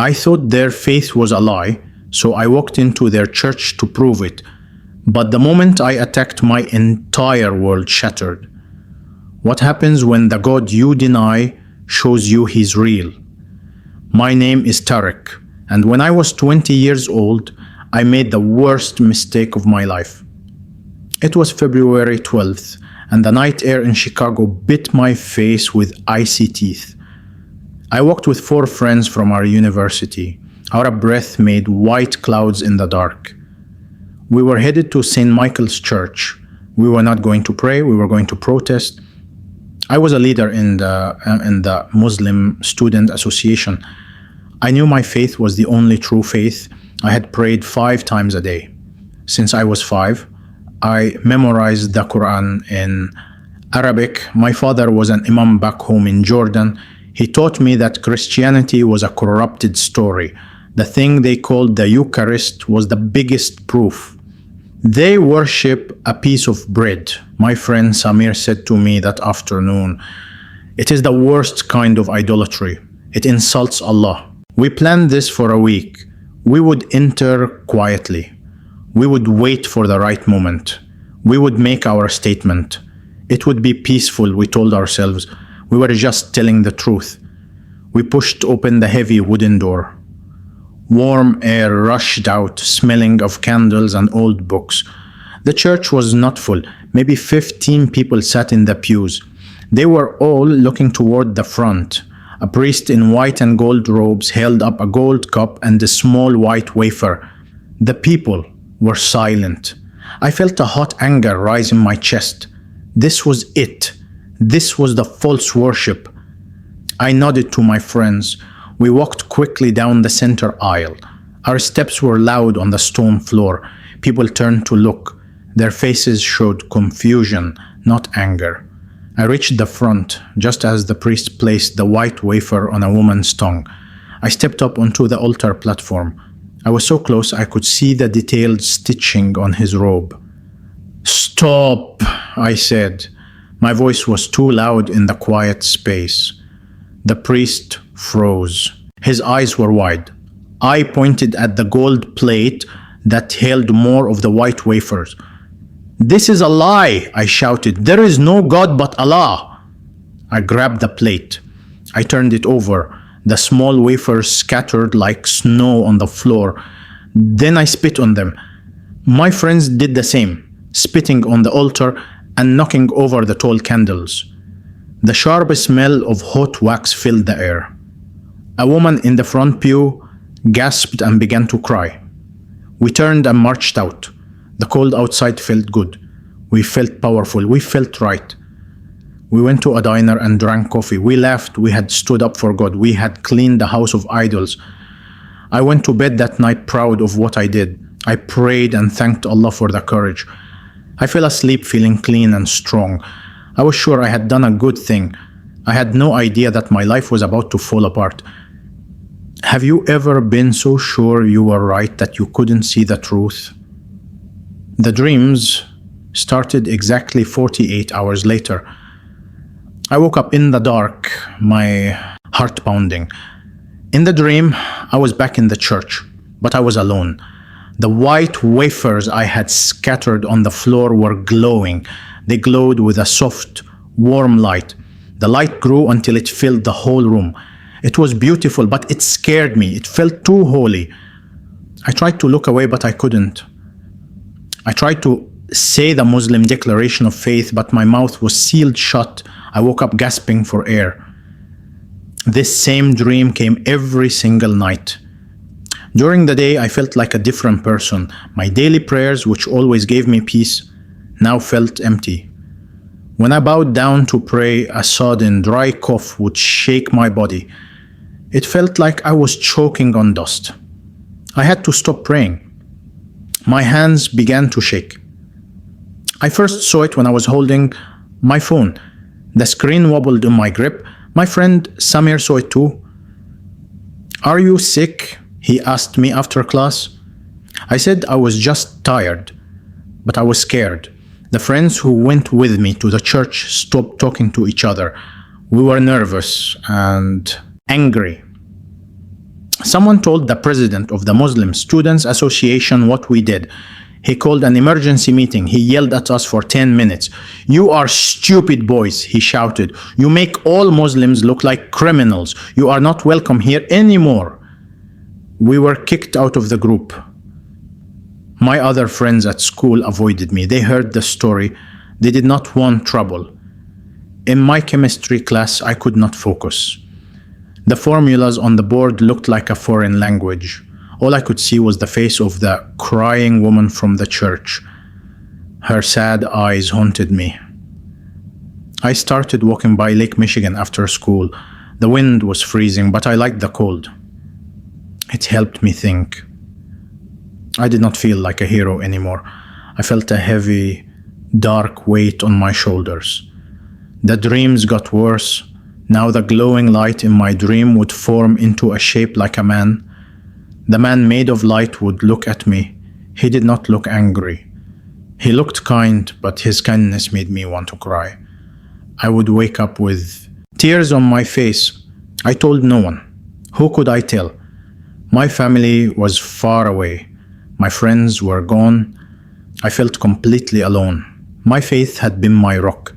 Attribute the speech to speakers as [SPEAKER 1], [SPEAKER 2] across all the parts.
[SPEAKER 1] I thought their faith was a lie, so I walked into their church to prove it. But the moment I attacked, my entire world shattered. What happens when the God you deny shows you he's real? My name is Tarek, and when I was 20 years old, I made the worst mistake of my life. It was February 12th, and the night air in Chicago bit my face with icy teeth. I walked with 4 friends from our university. Our breath made white clouds in the dark. We were headed to St. Michael's Church. We were not going to pray, we were going to protest. I was a leader in the Muslim Student Association. I knew my faith was the only true faith. I had prayed 5 times a day. Since I was 5, I memorized the Quran in Arabic. My father was an imam back home in Jordan. He taught me that Christianity was a corrupted story. The thing they called the Eucharist was the biggest proof. They worship a piece of bread. My friend Samir said to me that afternoon, it is the worst kind of idolatry. It insults Allah. We planned this for a week. We would enter quietly. We would wait for the right moment. We would make our statement. It would be peaceful, we told ourselves. We were just telling the truth. We pushed open the heavy wooden door. Warm air rushed out, smelling of candles and old books. The church was not full. Maybe 15 people sat in the pews. They were all looking toward the front. A priest in white and gold robes held up a gold cup and a small white wafer. The people were silent. I felt a hot anger rise in my chest. This was it. This was the false worship. I nodded to my friends. We walked quickly down the center aisle. Our steps were loud on the stone floor. People turned to look. Their faces showed confusion, not anger. I reached the front just as the priest placed the white wafer on a woman's tongue. I stepped up onto the altar platform. I was so close I could see the detailed stitching on his robe. "Stop," I said. My voice was too loud in the quiet space. The priest froze. His eyes were wide. I pointed at the gold plate that held more of the white wafers. "This is a lie," I shouted. "There is no God but Allah." I grabbed the plate. I turned it over. The small wafers scattered like snow on the floor. Then I spit on them. My friends did the same, spitting on the altar and knocking over the tall candles. The sharp smell of hot wax filled the air. A woman in the front pew gasped and began to cry. We turned and marched out. The cold outside felt good. We felt powerful. We felt right. We went to a diner and drank coffee. We laughed. We had stood up for God. We had cleaned the house of idols. I went to bed that night proud of what I did. I prayed and thanked Allah for the courage. I fell asleep feeling clean and strong. I was sure I had done a good thing. I had no idea that my life was about to fall apart. Have you ever been so sure you were right that you couldn't see the truth? The dreams started exactly 48 hours later. I woke up in the dark, my heart pounding. In the dream, I was back in the church, but I was alone. The white wafers I had scattered on the floor were glowing. They glowed with a soft, warm light. The light grew until it filled the whole room. It was beautiful, but it scared me. It felt too holy. I tried to look away, but I couldn't. I tried to say the Muslim declaration of faith, but my mouth was sealed shut. I woke up gasping for air. This same dream came every single night. During the day, I felt like a different person. My daily prayers, which always gave me peace, now felt empty. When I bowed down to pray, a sudden dry cough would shake my body. It felt like I was choking on dust. I had to stop praying. My hands began to shake. I first saw it when I was holding my phone. The screen wobbled in my grip. My friend Samir saw it too. "Are you sick?" he asked me after class. I said I was just tired, but I was scared. The friends who went with me to the church stopped talking to each other. We were nervous and angry. Someone told the president of the Muslim Students Association what we did. He called an emergency meeting. He yelled at us for 10 minutes. "You are stupid boys," he shouted. "You make all Muslims look like criminals. You are not welcome here anymore." We were kicked out of the group. My other friends at school avoided me. They heard the story. They did not want trouble. In my chemistry class, I could not focus. The formulas on the board looked like a foreign language. All I could see was the face of the crying woman from the church. Her sad eyes haunted me. I started walking by Lake Michigan after school. The wind was freezing, but I liked the cold. It helped me think. I did not feel like a hero anymore. I felt a heavy, dark weight on my shoulders. The dreams got worse. Now the glowing light in my dream would form into a shape like a man. The man made of light would look at me. He did not look angry. He looked kind, but his kindness made me want to cry. I would wake up with tears on my face. I told no one. Who could I tell? My family was far away. My friends were gone. I felt completely alone. My faith had been my rock.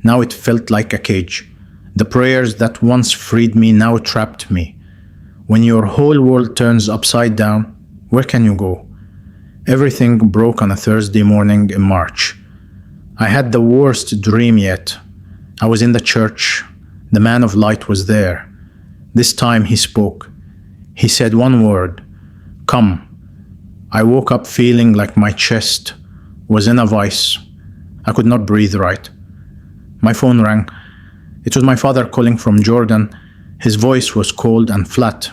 [SPEAKER 1] Now it felt like a cage. The prayers that once freed me now trapped me. When your whole world turns upside down, where can you go? Everything broke on a Thursday morning in March. I had the worst dream yet. I was in the church. The man of light was there. This time he spoke. He said one word, "Come." I woke up feeling like my chest was in a vice. I could not breathe right. My phone rang. It was my father calling from Jordan. His voice was cold and flat.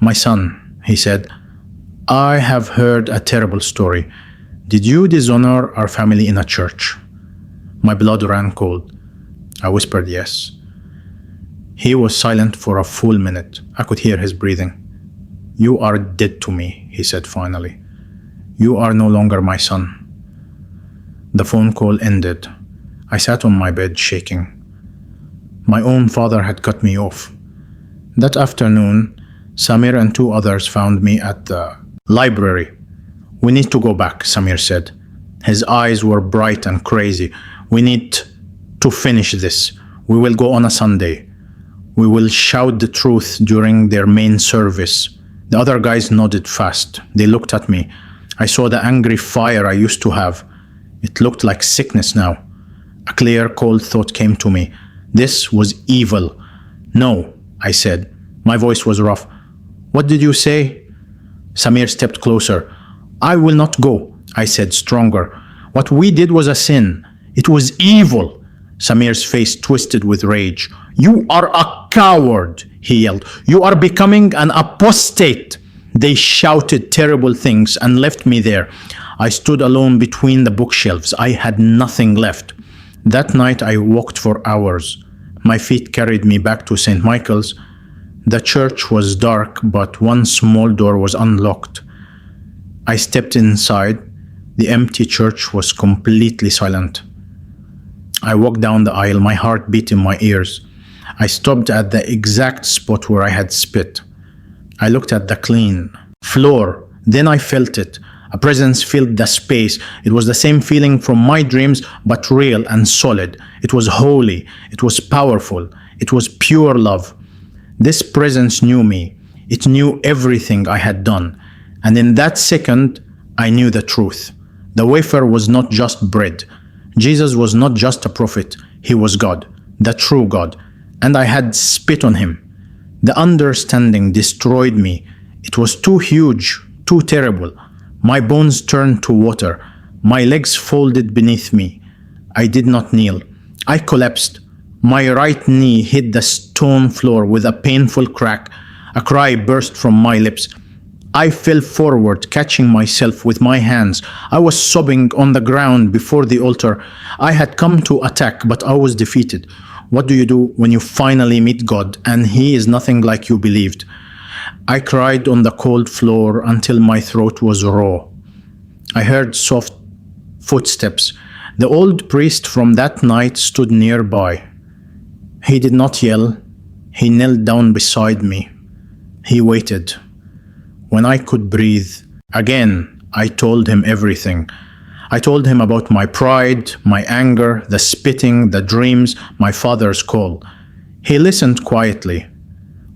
[SPEAKER 1] "My son," he said, "I have heard a terrible story. Did you dishonor our family in a church?" My blood ran cold. I whispered yes. He was silent for a full minute. I could hear his breathing. "You are dead to me," he said finally. "You are no longer my son." The phone call ended. I sat on my bed shaking. My own father had cut me off. That afternoon, Samir and two others found me at the library. "We need to go back," Samir said. His eyes were bright and crazy. "We need to finish this. We will go on a Sunday. We will shout the truth during their main service." The other guys nodded fast. They looked at me. I saw the angry fire I used to have. It looked like sickness now. A clear, cold thought came to me. This was evil. "No," I said. My voice was rough. "What did you say?" Samir stepped closer. "I will not go," I said, stronger. "What we did was a sin. It was evil." Samir's face twisted with rage. "You are a coward," he yelled. "You are becoming an apostate." They shouted terrible things and left me there. I stood alone between the bookshelves. I had nothing left. That night I walked for hours. My feet carried me back to St. Michael's. The church was dark, but one small door was unlocked. I stepped inside. The empty church was completely silent. I walked down the aisle, my heart beat in my ears. I stopped at the exact spot where I had spit. I looked at the clean floor. Then I felt it. A presence filled the space. It was the same feeling from my dreams, but real and solid. It was holy. It was powerful. It was pure love. This presence knew me. It knew everything I had done. And in that second, I knew the truth. The wafer was not just bread. Jesus was not just a prophet. He was God, the true God. And I had spit on him. The understanding destroyed me. It was too huge, too terrible. My bones turned to water. My legs folded beneath me. I did not kneel. I collapsed. My right knee hit the stone floor with a painful crack. A cry burst from my lips. I fell forward, catching myself with my hands. I was sobbing on the ground before the altar. I had come to attack, but I was defeated. What do you do when you finally meet God and He is nothing like you believed? I cried on the cold floor until my throat was raw. I heard soft footsteps. The old priest from that night stood nearby. He did not yell. He knelt down beside me. He waited. When I could breathe, again, I told him everything. I told him about my pride, my anger, the spitting, the dreams, my father's call. He listened quietly.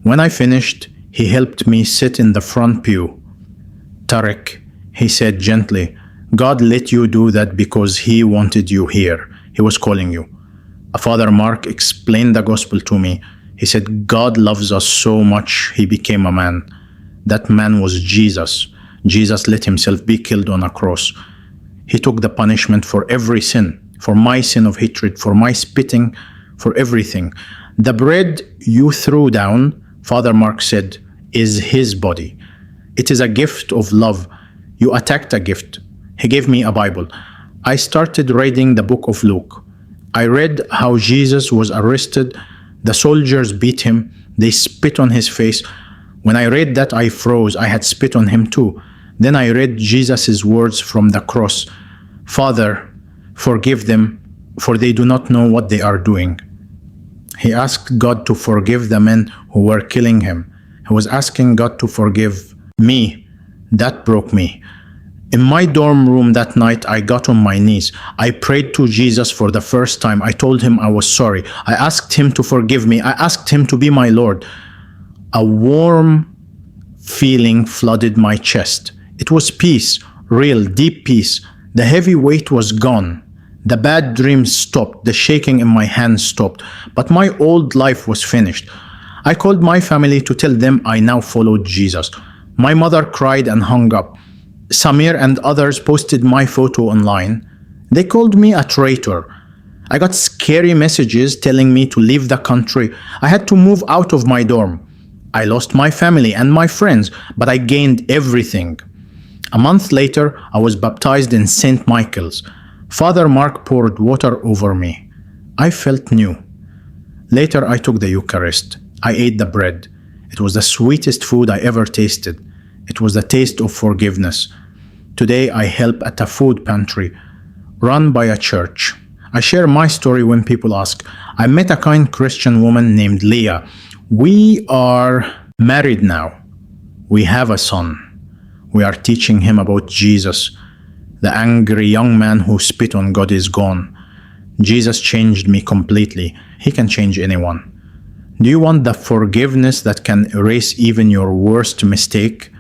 [SPEAKER 1] When I finished, he helped me sit in the front pew. Tarek, he said gently, God let you do that because he wanted you here. He was calling you. Father Mark explained the gospel to me. He said, God loves us so much, he became a man. That man was Jesus. Jesus let himself be killed on a cross. He took the punishment for every sin, for my sin of hatred, for my spitting, for everything. The bread you threw down, Father Mark said, is his body. It is a gift of love. You attacked a gift. He gave me a Bible. I started reading the book of Luke. I read how Jesus was arrested. The soldiers beat him. They spit on his face. When I read that, I froze. I had spit on him too. Then I read Jesus' words from the cross. Father, forgive them, for they do not know what they are doing. He asked God to forgive the men who were killing him. He was asking God to forgive me. That broke me. In my dorm room that night, I got on my knees. I prayed to Jesus for the first time. I told him I was sorry. I asked him to forgive me. I asked him to be my Lord. A warm feeling flooded my chest. It was peace, real, deep peace. The heavy weight was gone. The bad dreams stopped. The shaking in my hands stopped. But my old life was finished. I called my family to tell them I now followed Jesus. My mother cried and hung up. Samir and others posted my photo online. They called me a traitor. I got scary messages telling me to leave the country. I had to move out of my dorm. I lost my family and my friends, but I gained everything. A month later, I was baptized in St. Michael's. Father Mark poured water over me. I felt new. Later, I took the Eucharist. I ate the bread. It was the sweetest food I ever tasted. It was the taste of forgiveness. Today, I help at a food pantry run by a church. I share my story when people ask. I met a kind Christian woman named Leah. We are married now. We have a son. We are teaching him about Jesus. The angry young man who spit on God is gone. Jesus changed me completely. He can change anyone. Do you want the forgiveness that can erase even your worst mistake?